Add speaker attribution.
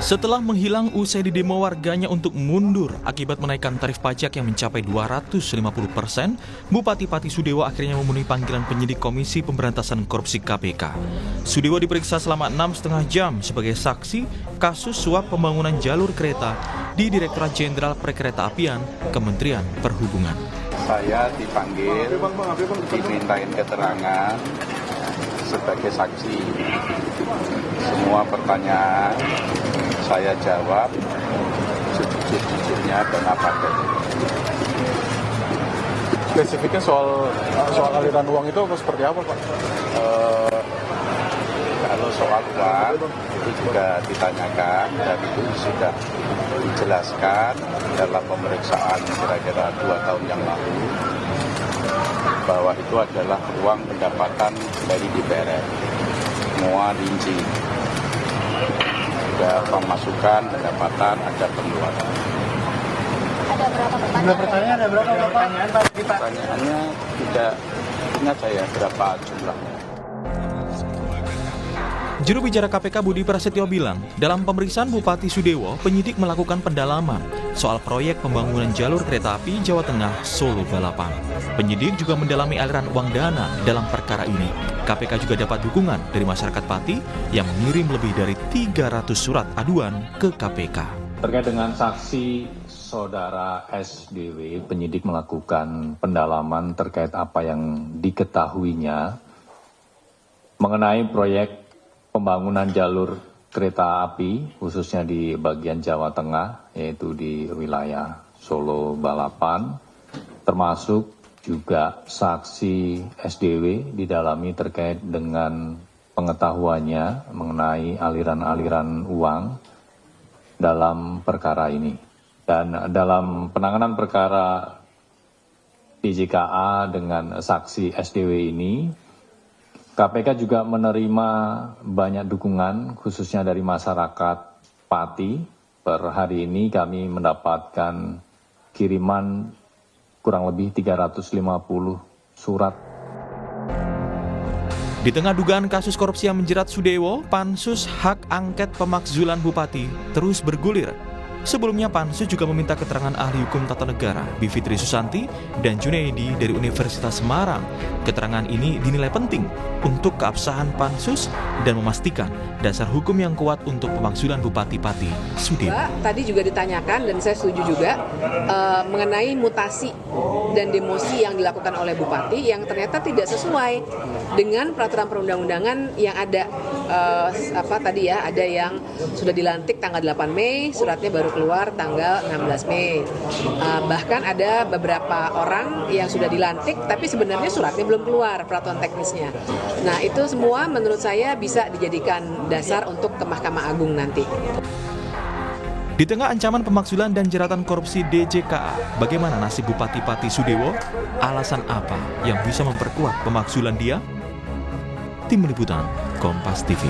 Speaker 1: Setelah menghilang usai didemo warganya untuk mundur akibat menaikkan tarif pajak yang mencapai 250%, Bupati Pati Sudewo akhirnya memenuhi panggilan penyidik Komisi Pemberantasan Korupsi KPK. Sudewo diperiksa selama 6,5 jam sebagai saksi kasus suap pembangunan jalur kereta di Direktorat Jenderal Perkeretaapian Kementerian Perhubungan.
Speaker 2: Saya dipanggil, dimintain keterangan sebagai saksi. Semua pertanyaan saya jawab sejujur-jujurnya dan apa adanya.
Speaker 3: Spesifiknya soal aliran uang itu seperti apa, Pak?
Speaker 2: Kalau soal uang itu juga ditanyakan dan itu sudah dijelaskan dalam pemeriksaan kira-kira 2 tahun yang lalu bahwa itu adalah uang pendapatan dari DPR. Semua rinci. Ada pemasukan, pendapatan, ada pengeluaran.
Speaker 3: Ada pertanyaan, ada berapa pertanyaan, Pak?
Speaker 2: Pertanyaannya tidak ingat saya berapa jumlahnya.
Speaker 1: Juru bicara KPK Budi Prasetyo bilang, dalam pemeriksaan Bupati Sudewo, penyidik melakukan pendalaman soal proyek pembangunan jalur kereta api Jawa Tengah Solo Balapan. Penyidik juga mendalami aliran uang dana dalam perkara ini. KPK juga dapat dukungan dari masyarakat Pati yang mengirim lebih dari 300 surat aduan ke KPK.
Speaker 4: Terkait dengan saksi saudara SDW, penyidik melakukan pendalaman terkait apa yang diketahuinya mengenai proyek pembangunan jalur kereta api, khususnya di bagian Jawa Tengah, yaitu di wilayah Solo Balapan, termasuk juga saksi SDW didalami terkait dengan pengetahuannya mengenai aliran-aliran uang dalam perkara ini. Dan dalam penanganan perkara DJKA dengan saksi SDW ini, KPK juga menerima banyak dukungan khususnya dari masyarakat Pati. Per hari ini kami mendapatkan kiriman kurang lebih 350 surat.
Speaker 1: Di tengah dugaan kasus korupsi yang menjerat Sudewo, Pansus Hak Angket Pemakzulan Bupati terus bergulir. Sebelumnya Pansus juga meminta keterangan ahli hukum tata negara Bivitri Susanti dan Junaidi dari Universitas Semarang. Keterangan ini dinilai penting untuk keabsahan Pansus dan memastikan dasar hukum yang kuat untuk pemakzulan Bupati Pati Sudewo.
Speaker 5: Tadi juga ditanyakan dan saya setuju juga mengenai mutasi dan demosi yang dilakukan oleh Bupati yang ternyata tidak sesuai dengan peraturan perundang-undangan yang ada. Ada yang sudah dilantik tanggal 8 Mei, suratnya baru keluar tanggal 16 Mei. Bahkan ada beberapa orang yang sudah dilantik tapi sebenarnya suratnya belum keluar, peraturan teknisnya. Nah, itu semua menurut saya bisa dijadikan dasar untuk ke Mahkamah Agung nanti.
Speaker 1: Di tengah ancaman pemakzulan dan jeratan korupsi DJKA, bagaimana nasib Bupati Pati Sudewo? Alasan apa yang bisa memperkuat pemakzulan dia? Tim Liputan Kompas TV.